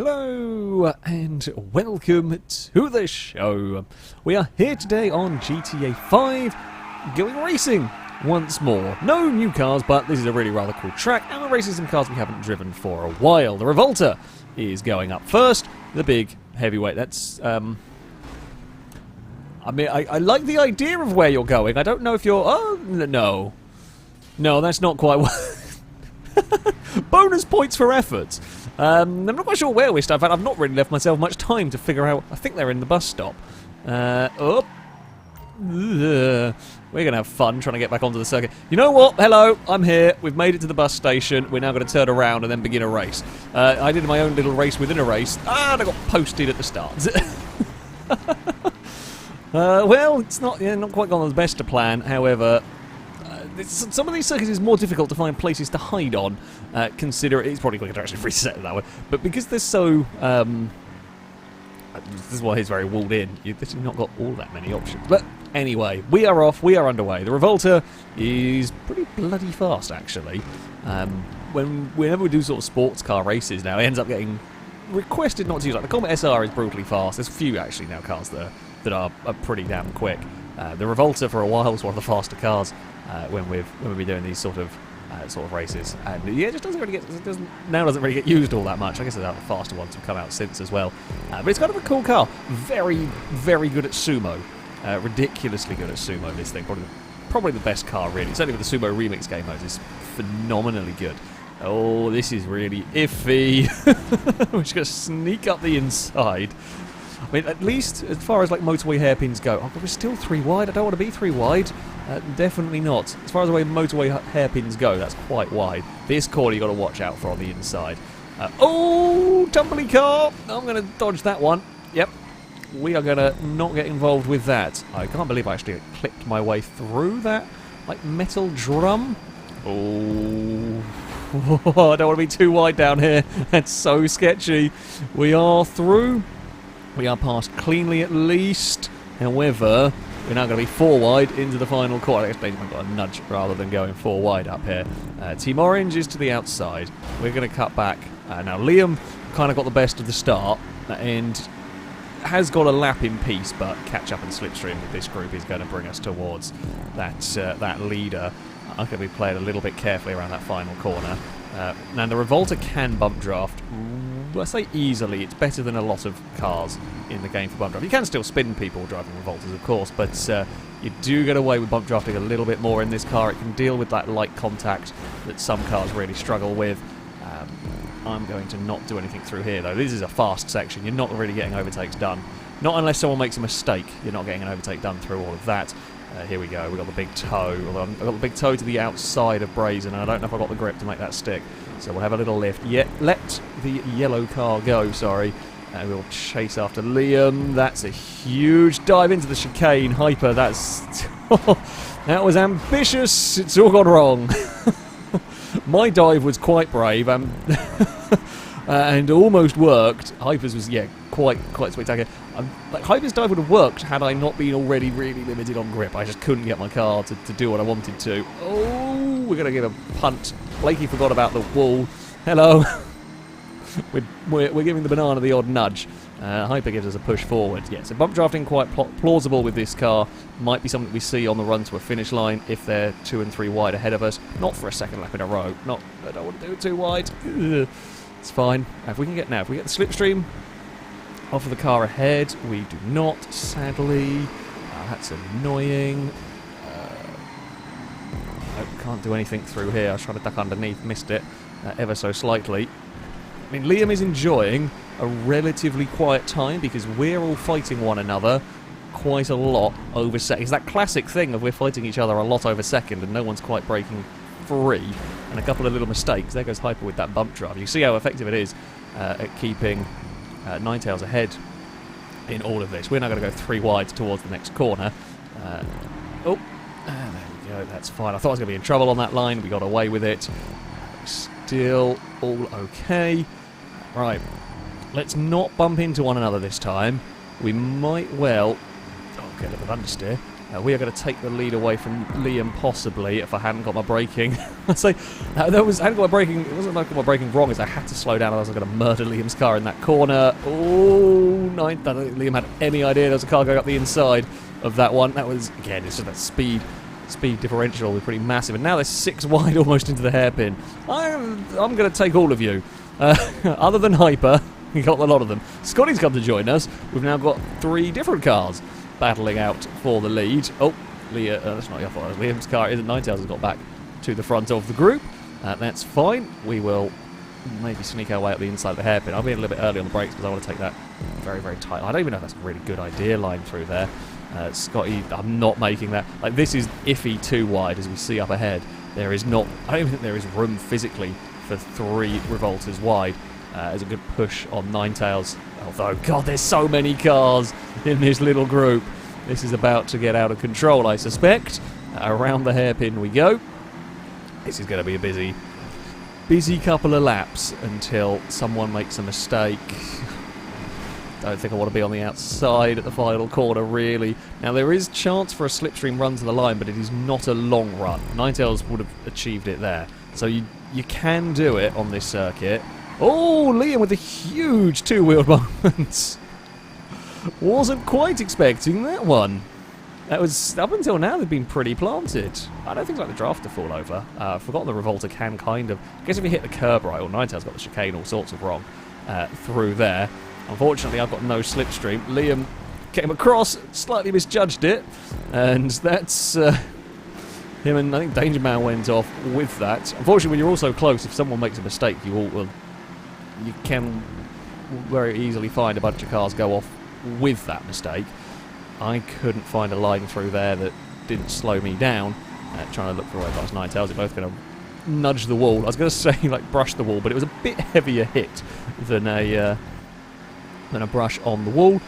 Hello and welcome to the show. We are here today on GTA 5 going racing once more. No new cars, but this is a really rather cool track and we're racing some cars we haven't driven for a while. The Revolter is going up first, the big heavyweight. That's I like the idea of where you're going. I don't know if you're... Oh, no. No, that's not quite what... Bonus points for effort. I'm not quite sure where we start. In fact, I've not really left myself much time to figure out... I think they're in the bus stop. We're going to have fun trying to get back onto the circuit. You know what? Hello, I'm here. We've made it to the bus station. We're now going to turn around and then begin a race. I did my own little race within a race, and I got posted at the start. Well, it's not quite gone as best to plan. However, some of these circuits is more difficult to find places to hide on. Consider it's probably going to actually reset it that way. But because they're so, this is why he's very walled in. You've literally not got all that many options. But anyway, we are off. We are underway. The Revolter is pretty bloody fast, actually. Whenever we do sort of sports car races now, it ends up getting requested not to use. Like the Comet SR is brutally fast. There's a few actually now cars that are pretty damn quick. The Revolter for a while was one of the faster cars when we've been doing these sort of races, and yeah, it just doesn't really get used all that much. I guess the faster ones have come out since as well, but it's kind of a cool car. Very, very good at sumo, ridiculously good at sumo. This thing, probably the best car really. Certainly with the sumo remix game modes, it's phenomenally good. Oh, this is really iffy. We're just gonna sneak up the inside. I mean, at least as far as like motorway hairpins go, we're still 3 wide. I don't want to be 3 wide. Definitely not. As far as the way motorway hairpins go, that's quite wide. This corner you got to watch out for on the inside. Oh, tumbly car! I'm going to dodge that one. Yep, we are going to not get involved with that. I can't believe I actually clipped my way through that like metal drum. Oh, I don't want to be too wide down here. That's so sketchy. We are through. We are passed cleanly at least. However, we're now going to be 4 wide into the final corner. I guess maybe we've got a nudge rather than going 4 wide up here. Team Orange is to the outside. We're going to cut back. Now Liam kind of got the best of the start and has got a lap in peace, but catch up and slipstream with this group is going to bring us towards that leader. I'm going to be playing a little bit carefully around that final corner. Now the Revolter can bump draft. I say easily, it's better than a lot of cars in the game for bump draft. You can still spin people driving Revolters, of course, but you do get away with bump drafting a little bit more in this car. It can deal with that light contact that some cars really struggle with. I'm going to not do anything through here, though. This is a fast section. You're not really getting overtakes done. Not unless someone makes a mistake. You're not getting an overtake done through all of that. Here we go. We've got the big toe. Although I've got the big toe to the outside of Brazen, and I don't know if I've got the grip to make that stick. So we'll have a little lift. Let the yellow car go, sorry. We'll chase after Liam. That's a huge dive into the chicane. Hyper, that's... that was ambitious. It's all gone wrong. My dive was quite brave and almost worked. Hyper's was, yeah, quite spectacular. Like Hyper's dive would have worked had I not been already really limited on grip. I just couldn't get my car to do what I wanted to. Oh, we're going to give a punt. Blakey forgot about the wall. Hello. we're giving the banana the odd nudge. Hyper gives us a push forward. Yeah, so bump drafting quite plausible with this car. Might be something we see on the run to a finish line if they're 2 and 3 wide ahead of us. Not for a second lap in a row. I don't want to do it too wide. Ugh. It's fine. If we get the slipstream off of the car ahead, we do not, sadly. That's annoying. I can't do anything through here. I was trying to duck underneath, missed it ever so slightly. I mean, Liam is enjoying a relatively quiet time because we're all fighting one another quite a lot over second. It's that classic thing of we're fighting each other a lot over second and no one's quite breaking free. And a couple of little mistakes. There goes Hyper with that bump drive. You see how effective it is at keeping Ninetales ahead in all of this. We're now going to go 3 wide towards the next corner. There we go. That's fine. I thought I was going to be in trouble on that line. We got away with it. Still all okay. Right. Let's not bump into one another this time. We might well... Oh, get a bit of understeer. We are going to take the lead away from Liam, possibly, if I hadn't got my braking. I say, I hadn't got my braking. It wasn't like I got my braking wrong, as I had to slow down, otherwise I was going to murder Liam's car in that corner. Oh, I don't think Liam had any idea there was a car going up the inside of that one. That was, again, it's just that speed differential was pretty massive. And now they're 6 wide almost into the hairpin. I'm going to take all of you. Other than Hyper, we got a lot of them. Scotty's come to join us. We've now got 3 different cars battling out for the lead. Oh, that's not your fault. Liam's car isn't. Ninetales has got back to the front of the group. That's fine. We will maybe sneak our way up the inside of the hairpin. I'll be a little bit early on the brakes because I want to take that very, very tight. I don't even know if that's a really good idea line through there. Scotty, I'm not making that. Like, this is iffy too wide, as we see up ahead. There is not. I don't even think there is room physically for 3 Revolters wide. As a good push on Ninetales. Although, God, there's so many cars in this little group. This is about to get out of control, I suspect. Around the hairpin we go. This is going to be a busy couple of laps until someone makes a mistake. Don't think I want to be on the outside at the final corner, really. Now, there is chance for a slipstream run to the line, but it is not a long run. Ninetales would have achieved it there. So you can do it on this circuit. Oh, Liam with a huge 2-wheeled moment. Wasn't quite expecting that one. That was, up until now, they've been pretty planted. I don't think it's like the draft to fall over. I've forgotten the Revolter can kind of... I guess if you hit the curb right, or Ninetales got the chicane all sorts of wrong through there. Unfortunately, I've got no slipstream. Liam came across, slightly misjudged it, and that's... him and I think Danger Man went off with that. Unfortunately, when you're also close, if someone makes a mistake, you can very easily find a bunch of cars go off with that mistake. I couldn't find a line through there that didn't slow me down. Trying to look for where past Ninetales, they're both going to nudge the wall. I was going to say like brush the wall, but it was a bit heavier hit than a brush on the wall.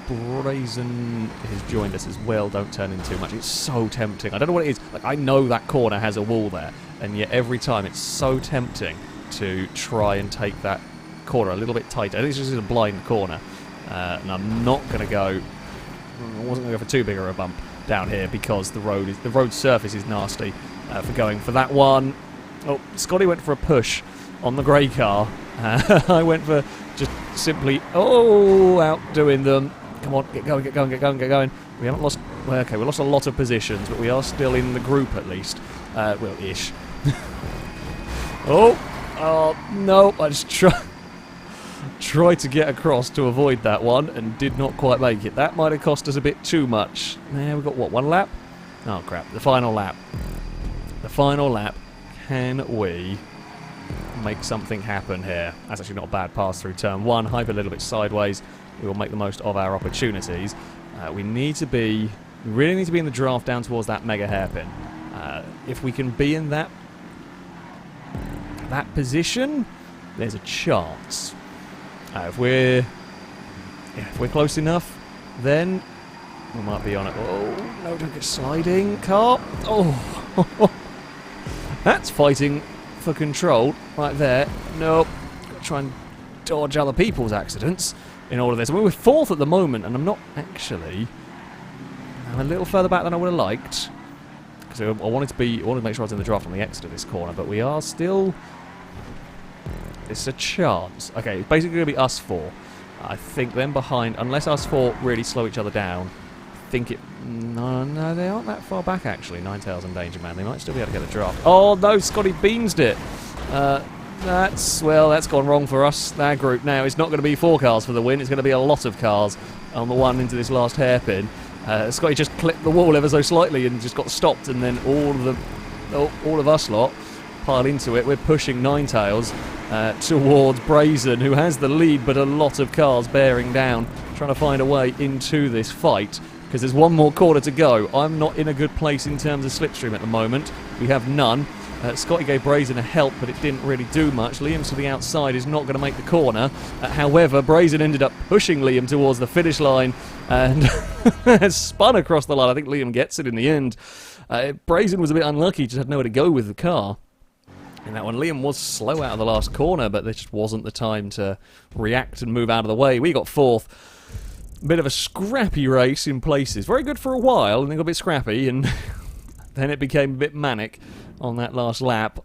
Brazen has joined us as well. Don't turn in too much. It's so tempting. I don't know what it is. Like, I know that corner has a wall there, and yet every time it's so tempting to try and take that corner a little bit tighter. I think it's just a blind corner, and I'm not going to go. I wasn't going to go for too big of a bump down here because the road surface is nasty for going for that one. Oh, Scotty went for a push on the grey car. I went for just simply outdoing them. Come on, get going. We haven't lost. Well, okay, we lost a lot of positions, but we are still in the group at least. Well, ish. Oh no! I just tried to get across to avoid that one and did not quite make it. That might have cost us a bit too much. There, we've got what, 1 lap? Oh crap! The final lap. The final lap. Can we make something happen here? That's actually not a bad pass through turn 1. Hyper a little bit sideways. We will make the most of our opportunities. We really need to be in the draft down towards that mega hairpin. If we can be in that position, there's a chance. If we're close enough, then we might be on it. Oh no! Don't get sliding, car. Oh, that's fighting for control right there. Nope. Got to try and dodge other people's accidents in all of this. I mean, we're 4th at the moment, and I'm not actually. I'm a little further back than I would have liked because I wanted to make sure I was in the draft on the exit of this corner, but we are still. It's a chance. Okay, it's basically going to be us 4. I think then behind, unless us 4 really slow each other down, I think it. No, they aren't that far back actually. Ninetales and Danger Man. They might still be able to get the draft. Oh no, Scotty beansed it. That's gone wrong for us. That group now. It's not going to be 4 cars for the win. It's going to be a lot of cars on the one into this last hairpin. Scotty just clipped the wall ever so slightly and just got stopped, and then all of us lot pile into it. We're pushing Ninetales towards Brazen, who has the lead, but a lot of cars bearing down, trying to find a way into this fight. Because there's 1 more corner to go. I'm not in a good place in terms of slipstream at the moment. We have none. Scotty gave Brazen a help, but it didn't really do much. Liam to the outside is not going to make the corner. However, Brazen ended up pushing Liam towards the finish line and spun across the line. I think Liam gets it in the end. Brazen was a bit unlucky, just had nowhere to go with the car. In that one, Liam was slow out of the last corner, but there just wasn't the time to react and move out of the way. We got 4th. bit of a scrappy race in places. Very good for a while, and then got a bit scrappy, and then it became a bit manic on that last lap.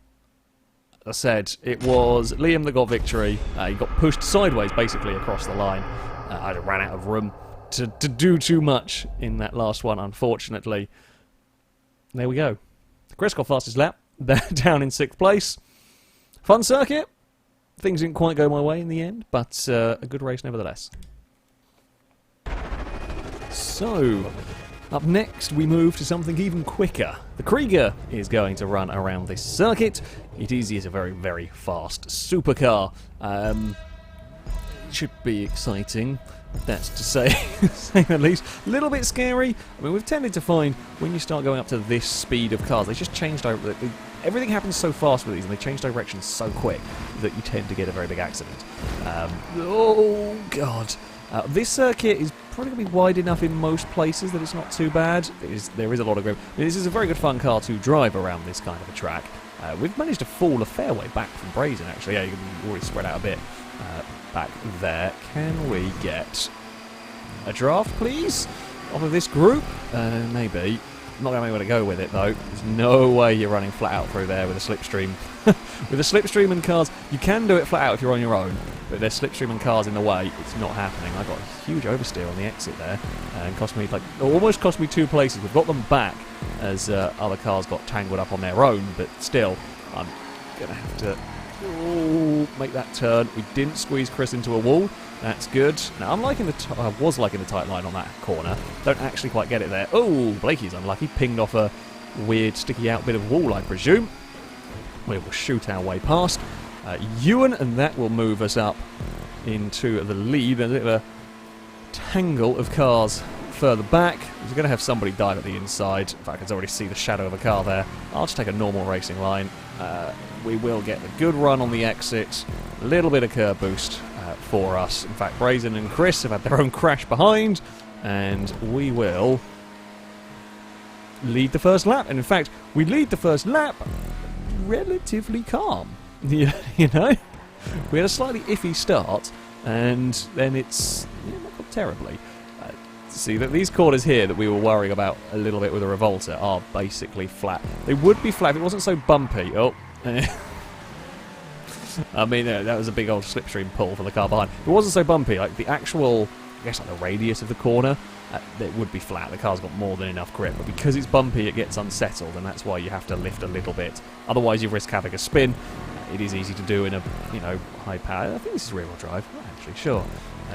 As I said, it was Liam that got victory. He got pushed sideways, basically, across the line. I ran out of room to do too much in that last one, unfortunately. There we go. Chris got fastest lap. They're down in 6th place. Fun circuit. Things didn't quite go my way in the end, but a good race nevertheless. So, up next we move to something even quicker. The Krieger is going to run around this circuit. It is a very, very fast supercar. Should be exciting. That's to say, say the least. A little bit scary. I mean, we've tended to find when you start going up to this speed of cars, they just change direction. Everything happens so fast with these, and they change directions so quick that you tend to get a very big accident. Oh God! This circuit is probably going to be wide enough in most places that it's not too bad. There is a lot of grip. I mean, this is a very good fun car to drive around this kind of a track. We've managed to fall a fair way back from Brazen, actually. Yeah, you can already spread out a bit. Back there. Can we get a draft, please, off of this group? Maybe. I'm not going to be able to go with it, though. There's no way you're running flat out through there with a slipstream. With a slipstream and cars, you can do it flat out if you're on your own, but there's slipstream and cars in the way. It's not happening. I got a huge oversteer on the exit there, and cost me almost cost me 2 places. We've got them back as other cars got tangled up on their own, but still, I'm going to have to make that turn. We didn't squeeze Chris into a wall. That's good. Now, I'm liking I was liking the tight line on that corner. Don't actually quite get it there. Oh, Blakey's unlucky. Pinged off a weird sticky out bit of wall, I presume. We will shoot our way past Ewan, and that will move us up into the lead. There's a bit of a tangle of cars further back. We're going to have somebody dive at the inside. In fact, I can already see the shadow of a car there. I'll just take a normal racing line. We will get a good run on the exit. A little bit of curb boost for us. In fact, Brazen and Chris have had their own crash behind, and we will lead the first lap. And in fact, we lead the first lap relatively calm. You know? We had a slightly iffy start, and then it's not gone terribly. See that these corners here that we were worrying about a little bit with the Revolter are basically flat. They would be flat if it wasn't so bumpy. Oh, I mean that was a big old slipstream pull for the car behind. If it wasn't so bumpy, like the actual, I guess like the radius of the corner, it would be flat. The car's got more than enough grip, but because it's bumpy, it gets unsettled, and that's why you have to lift a little bit. Otherwise, you risk having a spin. It is easy to do in a high power. I think this is rear-wheel drive. I'm not actually sure.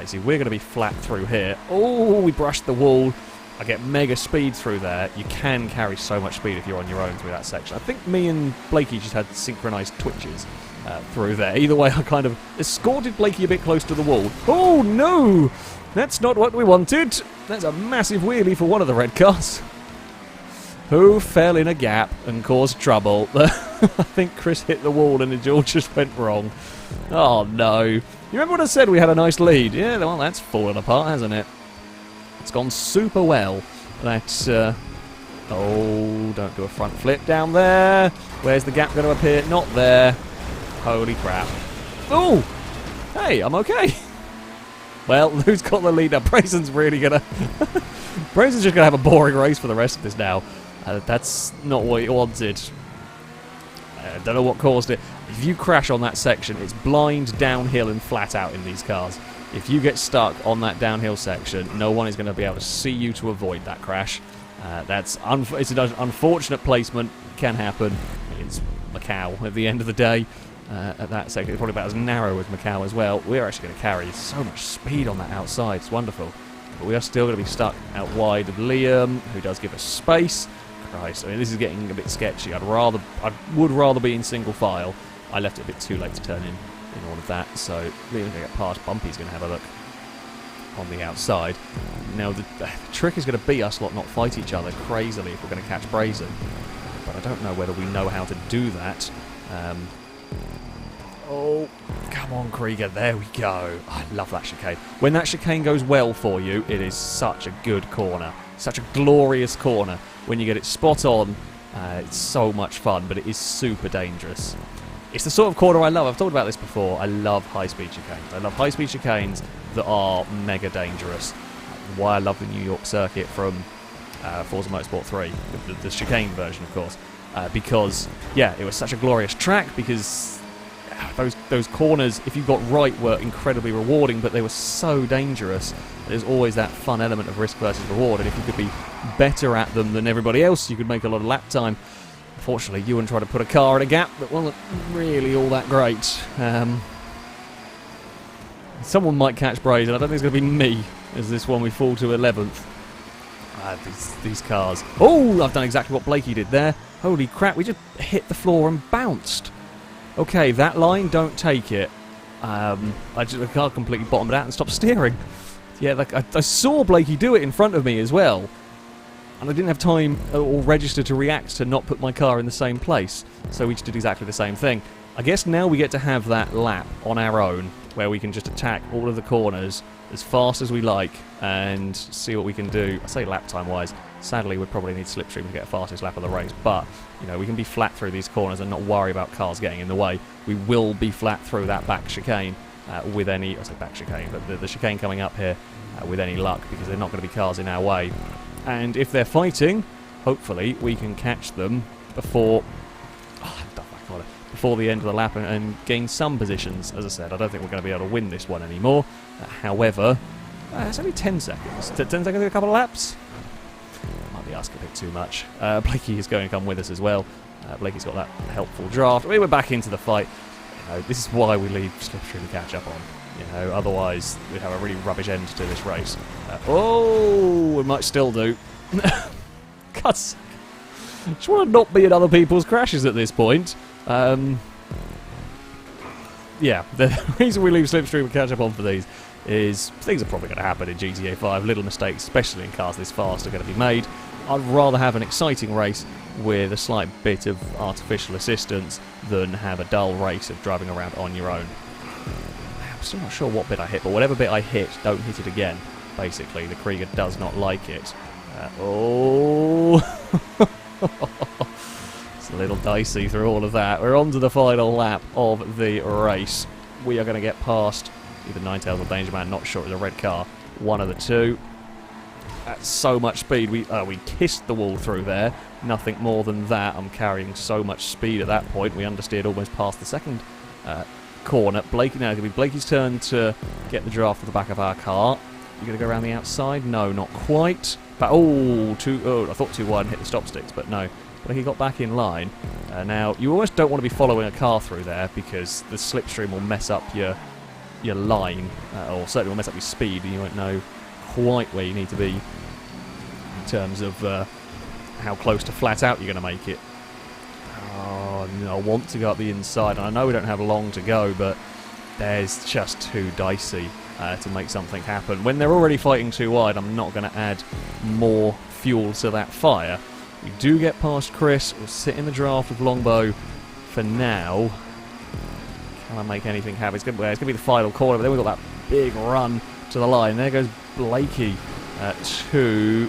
See, we're going to be flat through here. Oh, we brushed the wall. I get mega speed through there. You can carry so much speed if you're on your own through that section. I think me and Blakey just had synchronised twitches through there. Either way, I kind of escorted Blakey a bit close to the wall. Oh, no! That's not what we wanted. That's a massive wheelie for one of the red cars. Who fell in a gap and caused trouble? I think Chris hit the wall and it all just went wrong. Oh, no. You remember what I said? We had a nice lead. Yeah, well, that's fallen apart, hasn't it? It's gone super well. That's, oh, don't do a front flip down there. Where's the gap going to appear? Not there. Holy crap. Oh! Hey, I'm okay. Well, who's got the lead now? Brazen's really going to... Brazen's just going to have a boring race for the rest of this now. That's not what he wanted. I don't know what caused it. If you crash on that section, it's blind, downhill, and flat out in these cars. If you get stuck on that downhill section, no one is going to be able to see you to avoid that crash. It's an unfortunate placement. It can happen. It's Macau at the end of the day. At that section, it's probably about as narrow as Macau as well. We're actually going to carry so much speed on that outside. It's wonderful. But we are still going to be stuck out wide of Liam, who does give us space. Christ, I mean, this is getting a bit sketchy. I would rather be in single file. I left it a bit too late to turn in all of that, so Liam's going to get past. Bumpy's going to have a look on the outside. Now, the trick is going to be us lot not fight each other crazily if we're going to catch Brazen. But I don't know whether we know how to do that. Oh, come on, Krieger. There we go. I love that chicane. When that chicane goes well for you, it is such a good corner. Such a glorious corner. When you get it spot on, it's so much fun, but it is super dangerous. It's the sort of corner I love. I've talked about this before. I love high-speed chicanes. I love high-speed chicanes that are mega dangerous. why I love the New York circuit from Forza Motorsport 3, the chicane version, of course. Because, yeah, it was such a glorious track, because those corners, if you got right, were incredibly rewarding, but they were so dangerous. There's always that fun element of risk versus reward, and if you could be better at them than everybody else, you could make a lot of lap time. Unfortunately, Ewan tried to put a car in a gap that wasn't really all that great. Someone might catch Brazen. I don't think it's going to be me, as this one we fall to 11th. These cars. Oh, I've done exactly what Blakey did there. Holy crap, we just hit the floor and bounced. Okay, that line, don't take it. The car completely bottomed out and stopped steering. Yeah, I saw Blakey do it in front of me as well. And I didn't have time or register to react to not put my car in the same place. So we just did exactly the same thing. I guess now we get to have that lap on our own, where we can just attack all of the corners as fast as we like and see what we can do. I say lap time wise, sadly we'd probably need slipstream to get a fastest lap of the race, but you know, we can be flat through these corners and not worry about cars getting in the way. We will be flat through that back chicane with any, I say back chicane, but the chicane coming up here with any luck, because they're not going to be cars in our way. And if they're fighting, hopefully we can catch them before the end of the lap and gain some positions. As I said, I don't think we're going to be able to win this one anymore. However, it's only 10 seconds. 10 seconds in a couple of laps? Might be asking a bit too much. Blakey is going to come with us as well. Blakey's got that helpful draft. We're back into the fight. You know, this is why we leave slipstream to catch up on. You know, otherwise we'd have a really rubbish end to this race. Oh, we might still do. God's sake. Just want to not be in other people's crashes at this point. Yeah, the reason we leave slipstream and catch up on for these is things are probably going to happen in GTA 5. Little mistakes, especially in cars this fast, are going to be made. I'd rather have an exciting race with a slight bit of artificial assistance than have a dull race of driving around on your own. I'm still not sure what bit I hit, but whatever bit I hit, don't hit it again. Basically, the Krieger does not like it. Oh... It's a little dicey through all of that. We're on to the final lap of the race. We are going to get past either Ninetales or Danger Man, not sure, it was a red car. One of the two. At so much speed, we kissed the wall through there. Nothing more than that. I'm carrying so much speed at that point. We understeered almost past the second corner. Blakey, now it's going to be Blakey's turn to get the draft at the back of our car. You going to go around the outside? No, not quite. But I thought too wide and hit the stop sticks, but no. But he got back in line. Now, you almost don't want to be following a car through there, because the slipstream will mess up your line, or certainly will mess up your speed, and you won't know quite where you need to be in terms of how close to flat out you're going to make it. Oh, I want to go up the inside, and I know we don't have long to go, but there's just too dicey to make something happen. When they're already fighting too wide, I'm not going to add more fuel to that fire. We do get past Chris. We'll sit in the draft with Longbow for now. Can I make anything happen? It's going to be the final corner, but then we've got that big run to the line. There goes Blakey to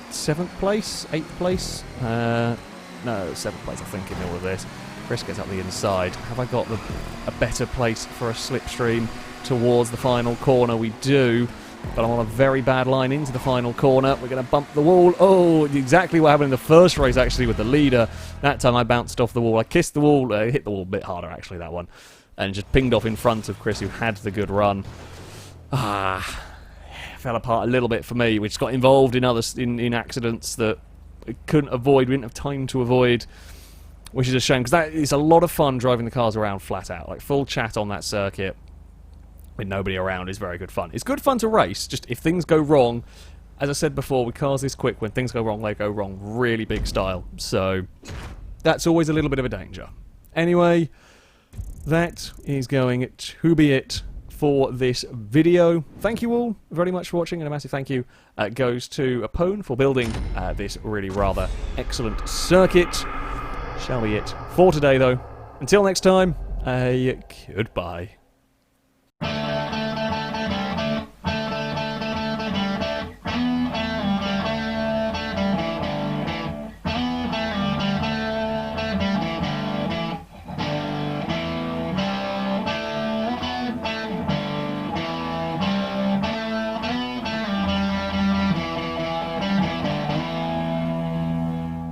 7th place? 8th place? No, 7th place, I think, in all of this. Chris gets up the inside. Have I got a better place for a slipstream towards the final corner? We do. But I'm on a very bad line into the final corner. We're going to bump the wall. Oh, exactly what happened in the first race, actually, with the leader. That time I bounced off the wall. I kissed the wall, hit the wall a bit harder, actually, that one. And just pinged off in front of Chris, who had the good run. Fell apart a little bit for me. We just got involved in accidents that we couldn't avoid. We didn't have time to avoid, which is a shame, because that is a lot of fun driving the cars around flat out. Like, full chat on that circuit with nobody around is very good fun. It's good fun to race, just if things go wrong, as I said before, with cars this quick, when things go wrong, they go wrong really big style. So that's always a little bit of a danger. Anyway, that is going to be it for this video. Thank you all very much for watching, and a massive thank you goes to Apone for building this really rather excellent circuit. Shall be it for today, though. Until next time, goodbye.